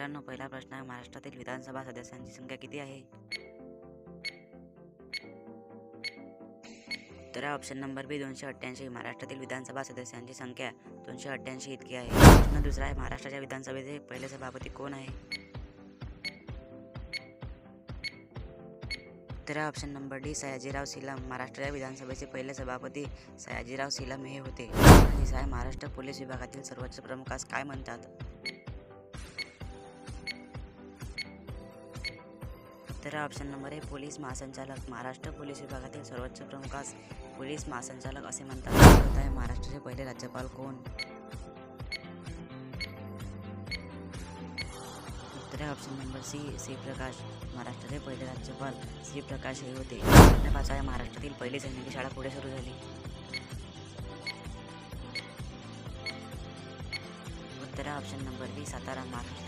मित्रांनो, पहिला प्रश्न आहे, महाराष्ट्रातील विधानसभा सदस्यांची संख्या किती आहे? तर ऑप्शन नंबर बी 288. महाराष्ट्रातील विधानसभा सदस्यांची संख्या 288 इतकी आहे. प्रश्न दुसरा आहे, महाराष्ट्राच्या विधानसभेचे पहिले सभापती कोण आहे? तर option number D Sayajirao Seelam. महाराष्ट्राच्या विधानसभेचे पहिले सभापती सयाजीराव सीलम हे होते. तिसरा आहे, महाराष्ट्र पोलीस विभागातील सर्वोच्च प्रमुखास काय म्हणतात? तर ऑप्शन नंबर ए पोलीस महासंचालक. महाराष्ट्र पोलीस विभागातील सर्वोच्च प्रमुखास पोलीस महासंचालक असे म्हणतात. आहे, महाराष्ट्राचे पहिले राज्यपाल कोण? तर option number C Shri Prakash. महाराष्ट्राचे पहिले राज्यपाल श्री प्रकाश हे होते. प्रश्न 5 आहे, महाराष्ट्रातील पहिली सैनिकी शाळा पुढे सुरू झाली. उत्तर ऑप्शन नंबर बी सातारा. महाराष्ट्रातील